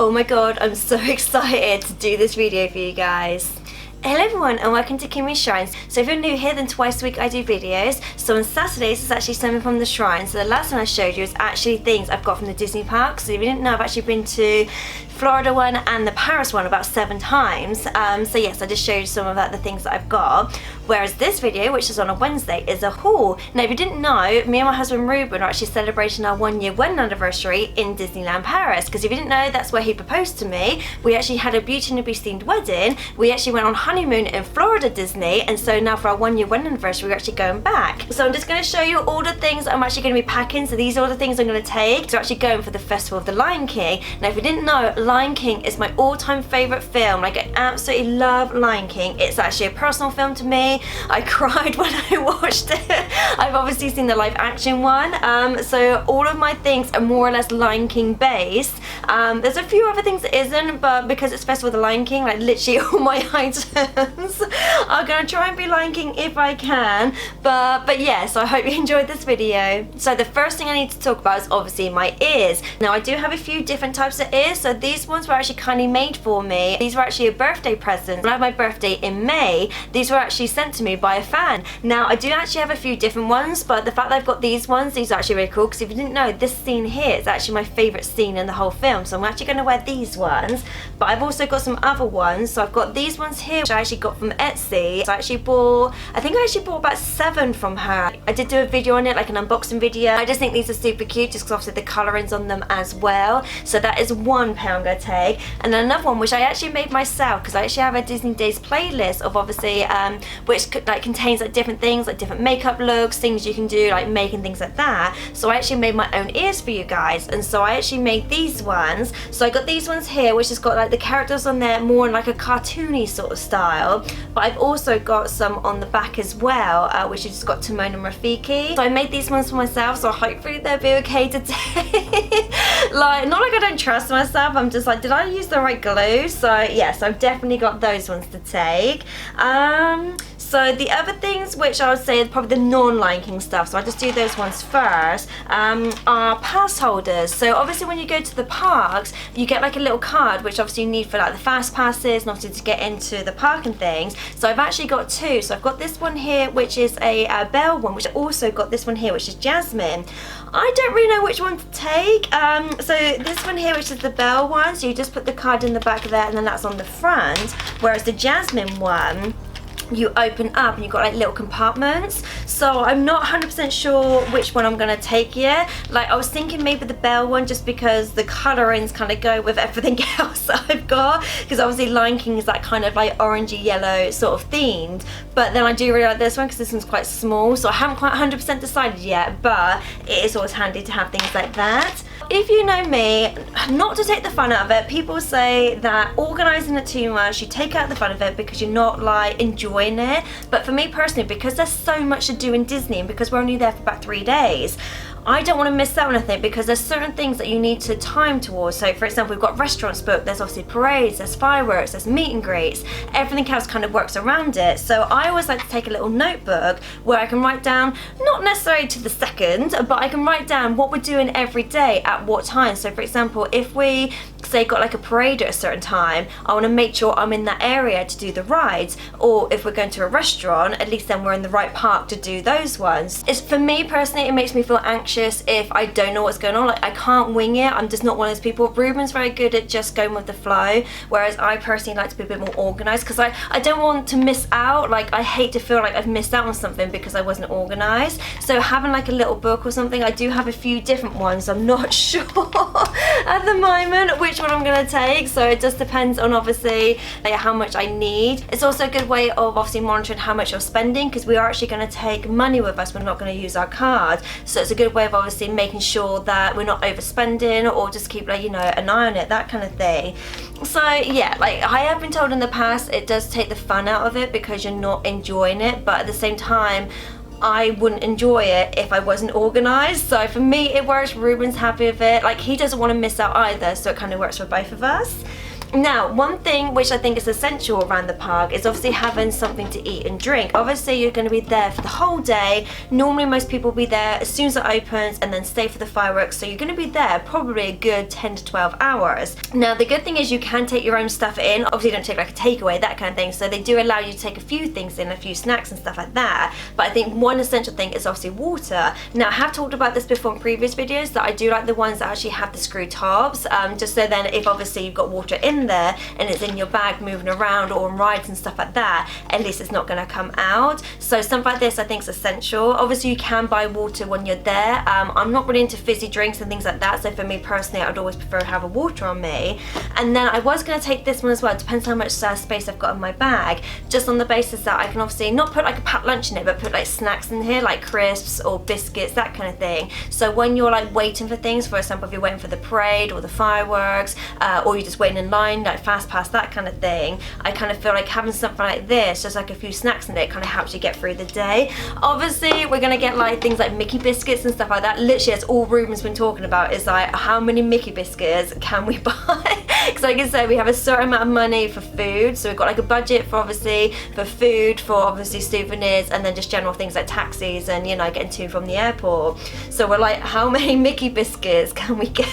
Oh my god, I'm so excited to do this video for you guys. Hello everyone and welcome to Kimmy's Shrines. So if you're new here, then twice a week I do videos. So on Saturdays it's actually something from the shrine. So the last one I showed you is actually things I've got from the Disney parks. So if you didn't know, I've actually been to Florida one and the Paris one about 7 times. So yes, I just showed you some of the things that I've got. Whereas this video, which is on a Wednesday, is a haul. Now if you didn't know, me and my husband Ruben are actually celebrating our 1-year wedding anniversary in Disneyland Paris. Because if you didn't know, that's where he proposed to me. We actually had a Beauty and the Beast themed wedding. We actually went on honeymoon in Florida Disney, and so now for our 1-year wedding anniversary we're actually going back. So I'm just going to show you all the things I'm actually going to be packing. So these are all the things I'm going to take. So we're actually going for the Festival of the Lion King. Now if you didn't know, Lion King is my all-time favourite film. Like, I absolutely love Lion King. It's actually a personal film to me. I cried when I watched it. I've obviously seen the live action one. So all of my things are more or less Lion King based. There's a few other things that isn't, but because it's Festival of the Lion King, like literally all my items are gonna try and be Lion King if I can. But yeah, so I hope you enjoyed this video. So the first thing I need to talk about is obviously my ears. Now I do have a few different types of ears. So these ones were actually kindly made for me. These were actually a birthday present. When I had my birthday in May, these were actually sent to me by a fan. Now I do actually have a few different ones, but the fact that I've got these ones, these are actually really cool, because if you didn't know, this scene here is actually my favourite scene in the whole film. So I'm actually going to wear these ones, but I've also got some other ones. So I've got these ones here, which I actually got from Etsy. So I actually bought, I think I actually bought about 7 from her. I did do a video on it, like an unboxing video. I just think these are super cute, just because obviously the colourings on them as well. So that is one pair I'm going to take. And then another one, which I actually made myself, because I actually have a Disney Days playlist of obviously, which like contains like different things, like different makeup looks, things you can do, like making things like that. So I actually made my own ears for you guys, and so I actually made these ones. So I got these ones here, which has got like the characters on there more in like a cartoony sort of style, but I've also got some on the back as well, which has just got Timon and Rafiki. So I made these ones for myself, so hopefully they'll be okay to take. Like, not like I don't trust myself, I'm just like, did I use the right glue? So yes, I've definitely got those ones to take. So the other things, which I would say are probably the non-Lion King stuff, so I'll just do those ones first, are pass holders. So obviously when you go to the parks, you get like a little card, which obviously you need for like the fast passes and obviously to get into the park and things. So I've actually got 2. So I've got this one here, which is a Belle one, which I also got this one here, which is Jasmine. I don't really know which one to take. So this one here, which is the Belle one, so you just put the card in the back there and then that's on the front, whereas the Jasmine one, you open up and you've got like little compartments. So I'm not 100% sure which one I'm gonna take yet. Like, I was thinking maybe the Belle one, just because the colorings kind of go with everything else that I've got, because obviously Lion King is that kind of like orangey yellow sort of themed. But then I do really like this one because this one's quite small, so I haven't quite 100% decided yet, but it is always handy to have things like that. If you know me, not to take the fun out of it, people say that organising it too much, you take out the fun of it because you're not like enjoying it. But for me personally, because there's so much to do in Disney and because we're only there for about 3 days, I don't want to miss out on anything, because there's certain things that you need to time towards. So for example, we've got restaurants booked, there's obviously parades, there's fireworks, there's meet and greets, everything else kind of works around it. So I always like to take a little notebook where I can write down, not necessarily to the second, but I can write down what we're doing every day at what time. So for example, if we say got like a parade at a certain time, I want to make sure I'm in that area to do the rides, or if we're going to a restaurant, at least then we're in the right park to do those ones. It's, for me personally, it makes me feel anxious if I don't know what's going on. Like, I can't wing it. I'm just not one of those people. Ruben's very good at just going with the flow, whereas I personally like to be a bit more organised, because I don't want to miss out. Like, I hate to feel like I've missed out on something because I wasn't organised. So having like a little book or something, I do have a few different ones. I'm not sure at the moment which one I'm going to take, so it just depends on obviously like how much I need. It's also a good way of obviously monitoring how much you're spending, because we are actually going to take money with us. We're not going to use our card, so it's a good way of obviously making sure that we're not overspending, or just keep like, you know, an eye on it, that kind of thing. So yeah, like I have been told in the past, it does take the fun out of it because you're not enjoying it, but at the same time I wouldn't enjoy it if I wasn't organised. So for me it works. Ruben's happy with it, like he doesn't want to miss out either, so it kind of works for both of us. Now, one thing which I think is essential around the park is obviously having something to eat and drink. Obviously, you're going to be there for the whole day. Normally, most people will be there as soon as it opens and then stay for the fireworks. So you're going to be there probably a good 10 to 12 hours. Now, the good thing is you can take your own stuff in. Obviously, you don't take like a takeaway, that kind of thing. So they do allow you to take a few things in, a few snacks and stuff like that. But I think one essential thing is obviously water. Now, I have talked about this before in previous videos that I do like the ones that actually have the screw tops. Just so then if obviously you've got water in there and it's in your bag moving around or on rides and stuff like that, at least it's not going to come out. So something like this I think is essential. Obviously you can buy water when you're there. I'm not really into fizzy drinks and things like that, so for me personally I'd always prefer to have a water on me. And then I was going to take this one as well. It depends how much space I've got in my bag, just on the basis that I can obviously not put like a packed lunch in it, but put like snacks in here, like crisps or biscuits, that kind of thing. So when you're like waiting for things, for example if you're waiting for the parade or the fireworks, or you're just waiting in line like fast pass, that kind of thing, I kind of feel like having something like this, just like a few snacks in it, kind of helps you get through the day. Obviously we're gonna get like things like Mickey biscuits and stuff like that. Literally that's all Ruben's been talking about, is like how many Mickey biscuits can we buy? Because like I said, we have a certain amount of money for food, so we've got like a budget for obviously for food, for obviously souvenirs, and then just general things like taxis and, you know, getting to and from the airport. So we're like, how many Mickey biscuits can we get?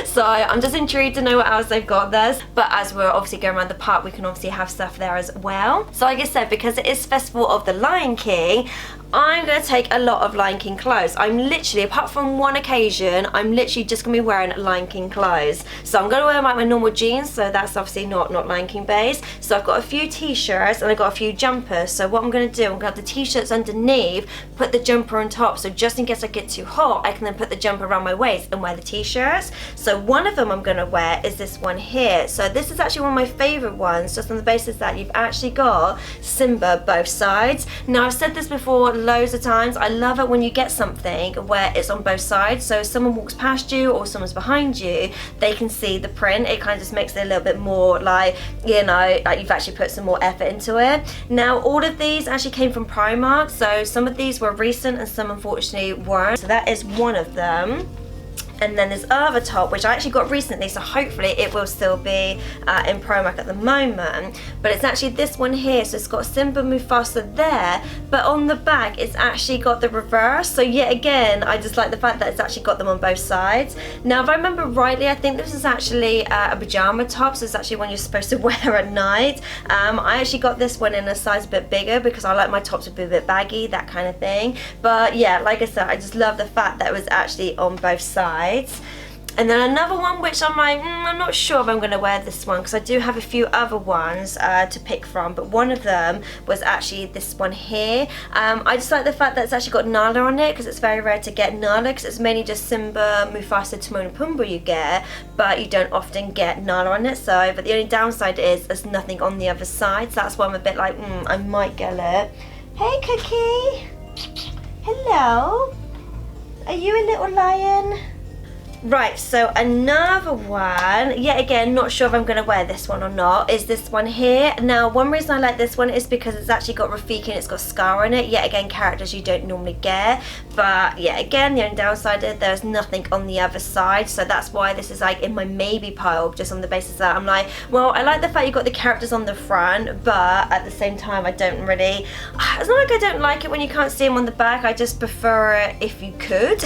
So I'm just intrigued to know what else they've got there. But as we're obviously going around the park, we can obviously have stuff there as well. So like I said, because it is Festival of the Lion King, I'm going to take a lot of Lion King clothes. I'm literally, apart from one occasion, I'm literally just going to be wearing Lion King clothes. So I'm going to wear like my normal jeans, so that's obviously not Lion King based. So I've got a few t-shirts and I've got a few jumpers. So what I'm going to do, I'm going to have the t-shirts underneath, put the jumper on top, so just in case I get too hot, I can then put the jumper around my waist and wear the t-shirts. So one of them I'm going to wear is this one here. So this is actually one of my favourite ones, just on the basis that you've actually got Simba both sides. Now I've said this before loads of times, I love it when you get something where it's on both sides, so if someone walks past you or someone's behind you, they can see the print. It kind of just makes it a little bit more like, you know, like you've actually put some more effort into it. Now all of these actually came from Primark, so some of these were recent and some unfortunately weren't. So that is one of them. And then this other top, which I actually got recently, so hopefully it will still be in Primark at the moment. But it's actually this one here, so it's got Simba Mufasa there, but on the back it's actually got the reverse. So yet again, I just like the fact that it's actually got them on both sides. Now if I remember rightly, I think this is actually a pajama top, so it's actually one you're supposed to wear at night. I actually got this one in a size a bit bigger because I like my tops to be a bit baggy, that kind of thing. But yeah, like I said, I just love the fact that it was actually on both sides. And then another one which I'm like, I'm not sure if I'm going to wear this one, because I do have a few other ones to pick from, but one of them was actually this one here. I just like the fact that it's actually got Nala on it, because it's very rare to get Nala, because it's mainly just Simba, Mufasa, Timon and Pumbaa you get, but you don't often get Nala on it. So, but the only downside is there's nothing on the other side, so that's why I'm a bit like, I might get it. Hey Cookie! Hello! Are you a little lion? Right, so another one, yet again, not sure if I'm going to wear this one or not, is this one here. Now, one reason I like this one is because it's actually got Rafiki and it's got Scar on it. Yet again, characters you don't normally get. But yet again, the only downside is there's nothing on the other side. So that's why this is like in my maybe pile, just on the basis that I'm like, well, I like the fact you've got the characters on the front, but at the same time, I don't really, it's not like I don't like it when you can't see them on the back. I just prefer it if you could.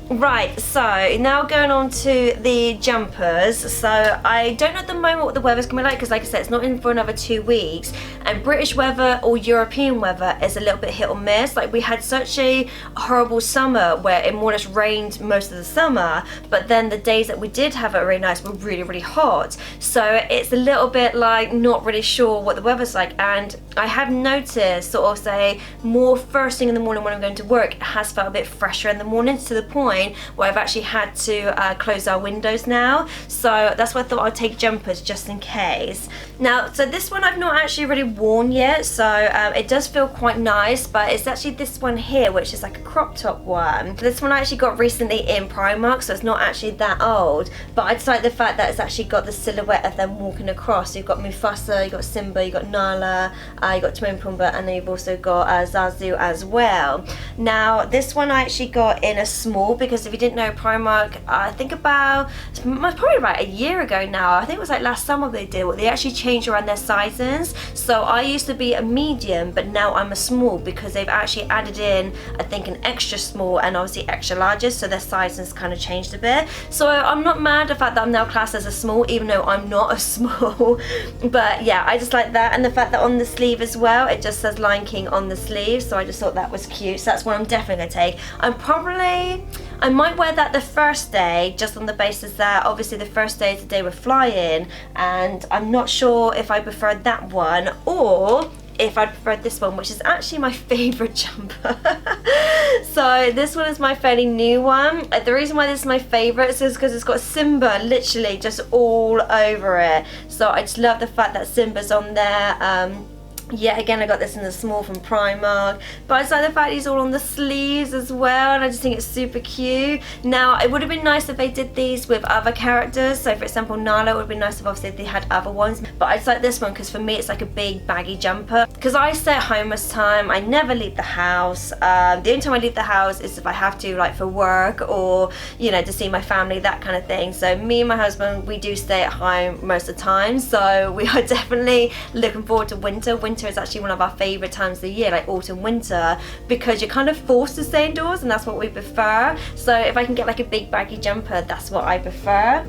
Right, so now going on to the jumpers. So I don't know at the moment what the weather's gonna be like, because like I said, it's not in for another 2 weeks, and British weather or European weather is a little bit hit or miss. Like we had such a horrible summer where it more or less rained most of the summer, but then the days that we did have it really nice were really, really hot. So it's a little bit like not really sure what the weather's like, and I have noticed sort of say more first thing in the morning when I'm going to work, it has felt a bit fresher in the morning, to the point where I've actually had to close our windows now. So that's why I thought I'd take jumpers just in case. Now, so this one I've not actually really worn yet, so it does feel quite nice, but it's actually this one here, which is like a crop top one. This one I actually got recently in Primark, so it's not actually that old, but I just like the fact that it's actually got the silhouette of them walking across. So you've got Mufasa, you've got Simba, you've got Nala, you've got Timon and Pumbaa, and then you've also got Zazu as well. Now, this one I actually got in a small, because if you didn't know, Primark, I think probably about a year ago now, I think it was like last summer they actually changed around their sizings. So I used to be a medium, but now I'm a small, because they've actually added in, I think, an extra small and obviously extra larges, so their sizing's kind of changed a bit. So I'm not mad at the fact that I'm now classed as a small, even though I'm not a small. But yeah, I just like that, and the fact that on the sleeve as well, it just says Lion King on the sleeve, so I just thought that was cute. So that's one I'm definitely gonna take. I might wear that the first day, just on the basis that obviously the first day is the day we're flying, and I'm not sure if I preferred that one or if I preferred this one, which is actually my favourite jumper. So this one is my fairly new one. The reason why this is my favourite is because it's got Simba literally just all over it. So I just love the fact that Simba's on there. Yeah, again, I got this in the small from Primark, but I just like the fact he's all on the sleeves as well, and I just think it's super cute. Now, it would have been nice if they did these with other characters. So for example, Nala, it would have been nice if obviously they had other ones, but I just like this one because for me it's like a big baggy jumper. Because I stay at home most of the time, I never leave the house. The only time I leave the house is if I have to, like for work or, you know, to see my family, that kind of thing. So me and my husband, we do stay at home most of the time, so we are definitely looking forward to winter. Winter is actually one of our favourite times of the year, like autumn, winter, because you're kind of forced to stay indoors, and that's what we prefer. So if I can get like a big baggy jumper, that's what I prefer.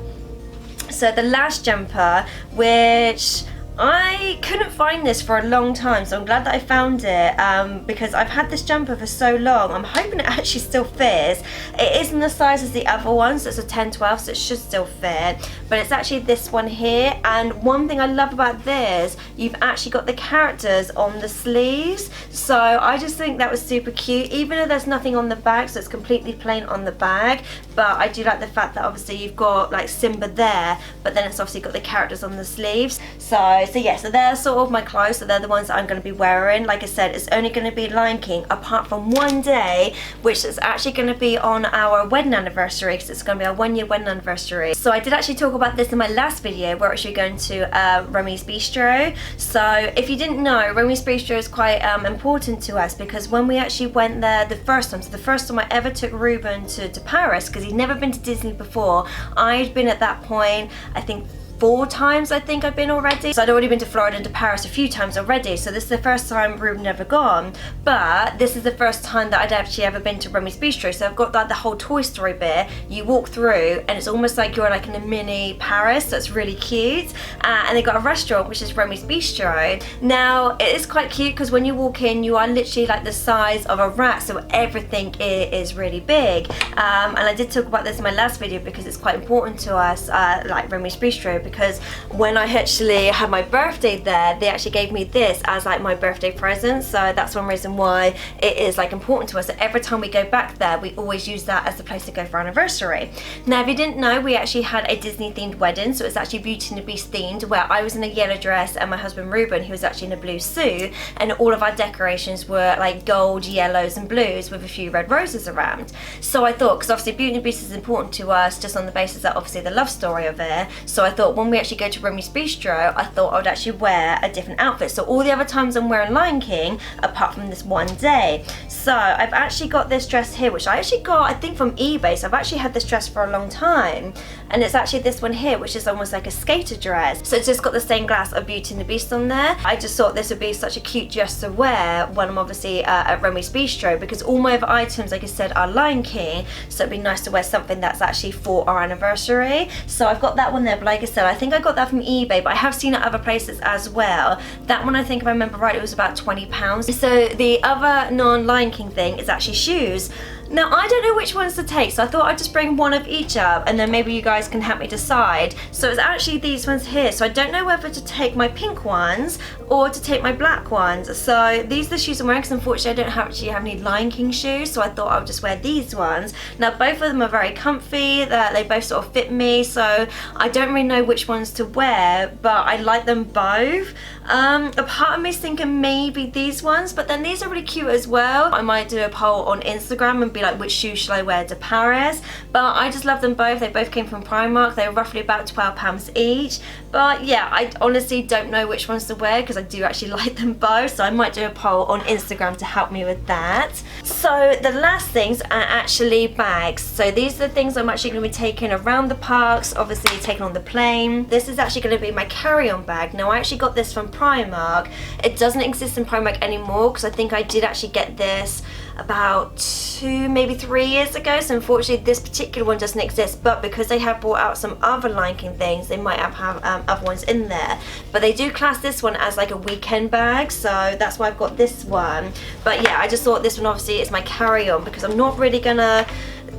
So the last jumper, which I couldn't find this for a long time, so I'm glad that I found it, because I've had this jumper for so long. I'm hoping it actually still fits. It isn't the size as the other ones, so it's a 10-12, so it should still fit, but it's actually this one here. And one thing I love about this, you've actually got the characters on the sleeves, so I just think that was super cute, even though there's nothing on the back, so it's completely plain on the bag. But I do like the fact that obviously you've got like Simba there, but then it's obviously got the characters on the sleeves. So yeah, so they're sort of my clothes, so they're the ones that I'm going to be wearing. Like I said, it's only going to be Lion King, apart from one day, which is actually going to be on our wedding anniversary, because it's going to be our 1-year wedding anniversary. So I did actually talk about this in my last video. We're actually going to Remy's Bistro. So if you didn't know, Remy's Bistro is quite important to us, because when we actually went there the first time, so the first time I ever took Ruben to Paris, because he'd never been to Disney before, I'd been at that point, I think 4 times I think I've been already. So I'd already been to Florida and to Paris a few times already, so this is the first time Ruben ever gone, but this is the first time that I'd actually ever been to Remy's Bistro. So I've got like the whole Toy Story bit, you walk through and it's almost like you're like in a mini Paris, so it's really cute. And they got a restaurant which is Remy's Bistro. Now it is quite cute because when you walk in, you are literally like the size of a rat, so everything is really big. And I did talk about this in my last video because it's quite important to us, like Remy's Bistro, because when I actually had my birthday there, they actually gave me this as like my birthday present. So that's one reason why it is like important to us, that every time we go back there, we always use that as the place to go for our anniversary. Now if you didn't know, we actually had a Disney themed wedding, so it's actually Beauty and the Beast themed, where I was in a yellow dress and my husband Ruben, who was actually in a blue suit, and all of our decorations were like gold, yellows and blues with a few red roses around. So I thought, because obviously Beauty and the Beast is important to us just on the basis that obviously the love story of it, so I thought when we actually go to Remy's Bistro, I thought I would actually wear a different outfit. So all the other times I'm wearing Lion King, apart from this one day. So I've actually got this dress here, which I actually got, I think, from eBay. So I've actually had this dress for a long time, and it's actually this one here, which is almost like a skater dress. So it's just got the stained glass of Beauty and the Beast on there. I just thought this would be such a cute dress to wear when I'm obviously at Remy's Bistro, because all my other items, like I said, are Lion King, so it'd be nice to wear something that's actually for our anniversary. So I've got that one there, but like I said, I think I got that from eBay, but I have seen it other places as well. That one, I think if I remember right, it was about £20. So the other non-Lion King thing is actually shoes. Now I don't know which ones to take, so I thought I'd just bring one of each up and then maybe you guys can help me decide. So it's actually these ones here, so I don't know whether to take my pink ones or to take my black ones. So these are the shoes I'm wearing, because unfortunately I don't actually have any Lion King shoes, so I thought I would just wear these ones. Now both of them are very comfy, they both sort of fit me, so I don't really know which ones to wear, but I like them both. A part of me is thinking maybe these ones, but then these are really cute as well. I might do a poll on Instagram and be be like, which shoes should I wear to Paris? But I just love them both. They both came from Primark. They were roughly about £12 each. But yeah, I honestly don't know which ones to wear because I do actually like them both. So I might do a poll on Instagram to help me with that. So the last things are actually bags. So these are the things I'm actually going to be taking around the parks, obviously taking on the plane. This is actually going to be my carry-on bag. Now I actually got this from Primark. It doesn't exist in Primark anymore because I think I did actually get this about 2, maybe 3 years ago. So unfortunately this particular one doesn't exist, but because they have brought out some other Lion King things, they might have other ones in there. But they do class this one as like a weekend bag, so that's why I've got this one. But yeah, I just thought this one obviously is my carry-on because I'm not really gonna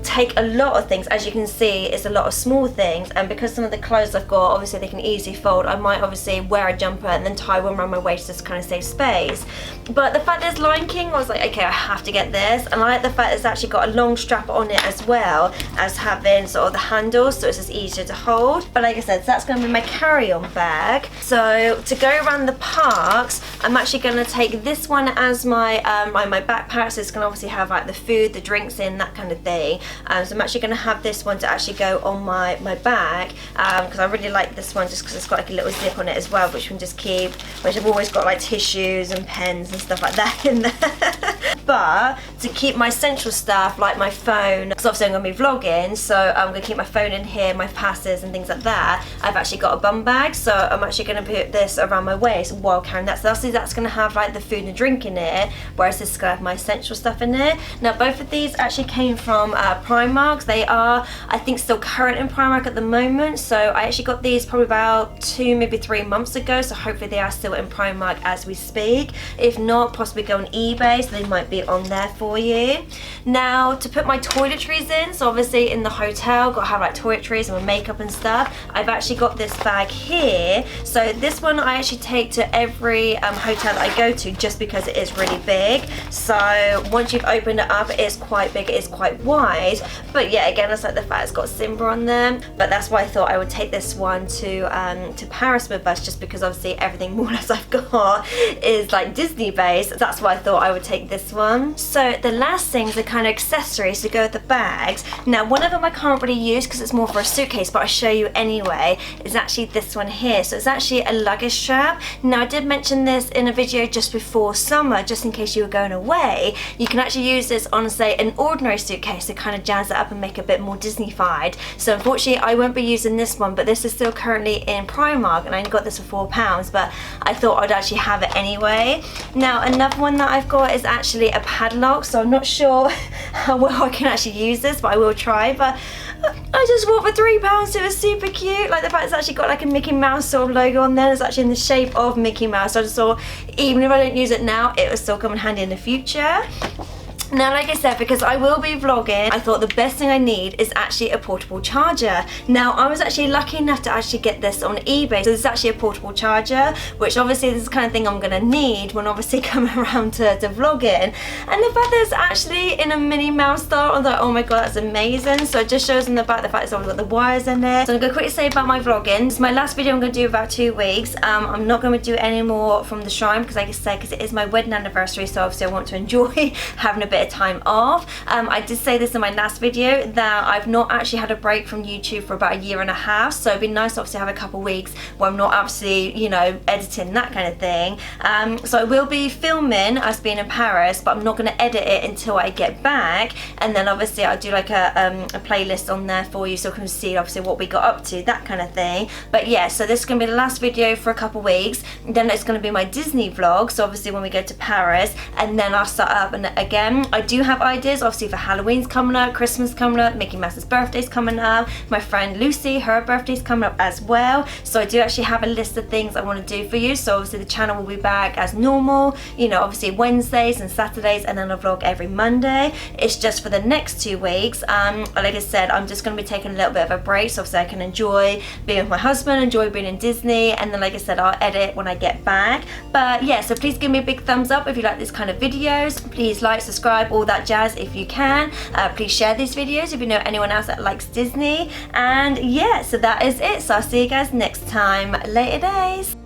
take a lot of things. As you can see, it's a lot of small things, and because some of the clothes I've got, obviously they can easily fold, I might obviously wear a jumper and then tie one around my waist just to kind of save space. But the fact there's Lion King, I was like, okay, I have to get this. And I like the fact it's actually got a long strap on it as well as having sort of the handles, so it's just easier to hold. But like I said, so that's going to be my carry-on bag. So to go around the parks, I'm actually going to take this one as my my backpack. So it's going to obviously have like the food, the drinks in, that kind of thing. So I'm actually going to have this one to actually go on my bag because I really like this one just because it's got like a little zip on it as well, which we can just keep, which I've always got like tissues and pens and stuff like that in there. But to keep my essential stuff like my phone, because obviously I'm going to be vlogging, so I'm going to keep my phone in here, my passes and things like that, I've actually got a bum bag, so I'm actually going to put this around my waist while carrying that. So that's going to have like the food and drink in it, whereas this is going to have my essential stuff in it. Now both of these actually came from Primark. They are, I think, still current in Primark at the moment, so I actually got these probably about 2, maybe 3 months ago, so hopefully they are still in Primark as we speak. If not, possibly go on eBay, so they might be on there for you. Now to put my toiletries in, so obviously in the hotel got to have like toiletries and my makeup and stuff, I've actually got this bag here. So this one I actually take to every hotel that I go to just because it is really big. So once you've opened it up, it is quite big, it is quite wide. But yeah, again, it's like the fact it's got Simba on them, but that's why I thought I would take this one to Paris with us, just because obviously everything more or less I've got is like Disney based. That's why I thought I would take this one. So the last things are kind of accessories to go with the bags. Now one of them I can't really use because it's more for a suitcase, but I'll show you anyway, is actually this one here. So it's actually a luggage strap. Now I did mention this in a video just before summer, just in case you were going away. You can actually use this on, say, an ordinary suitcase to kind of jazz it up and make it a bit more Disney-fied. So unfortunately I won't be using this one, but this is still currently in Primark and I only got this for £4, but I thought I'd actually have it anyway. Now another one that I've got is actually a padlock, so I'm not sure how well I can actually use this, but I will try. But I just bought for £3, it was super cute. Like the fact it's actually got like a Mickey Mouse sort of logo on there, it's actually in the shape of Mickey Mouse. So I just thought even if I don't use it now, it will still come in handy in the future. Now, like I said, because I will be vlogging, I thought the best thing I need is actually a portable charger. Now, I was actually lucky enough to actually get this on eBay. So this is actually a portable charger, which obviously this is the kind of thing I'm going to need when obviously coming around to vlogging. And the fact that it's actually in a Minnie Mouse style, I was like, oh my god, that's amazing. So it just shows in the back the fact it's already got the wires in there. So I'm going to quickly say about my vlogging. This is my last video I'm going to do about 2 weeks. I'm not going to do any more from the shrine because, like I said, because it is my wedding anniversary, so obviously I want to enjoy having a bit of time off. I did say this in my last video that I've not actually had a break from YouTube for about 1.5 years, so it'd be nice to obviously have a couple weeks where I'm not obviously, you know, editing, that kind of thing. So I will be filming us being in Paris, but I'm not going to edit it until I get back, and then obviously I'll do like a playlist on there for you so you can see obviously what we got up to, that kind of thing. But yeah, so this is going to be the last video for a couple weeks, then it's going to be my Disney vlog, so obviously when we go to Paris, and then I'll start up. And again, I do have ideas obviously for Halloween's coming up, Christmas coming up, Mickey Mouse's birthday's coming up, my friend Lucy, her birthday's coming up as well. So I do actually have a list of things I want to do for you. So obviously the channel will be back as normal, you know, obviously Wednesdays and Saturdays, and then I'll vlog every Monday. It's just for the next 2 weeks. Like I said, I'm just going to be taking a little bit of a break so obviously I can enjoy being with my husband, enjoy being in Disney, and then like I said, I'll edit when I get back. But yeah, so please give me a big thumbs up if you like this kind of videos. Please like, subscribe, all that jazz if you can. Please share these videos if you know anyone else that likes Disney. And yeah, so that is it. So I'll see you guys next time. Later days.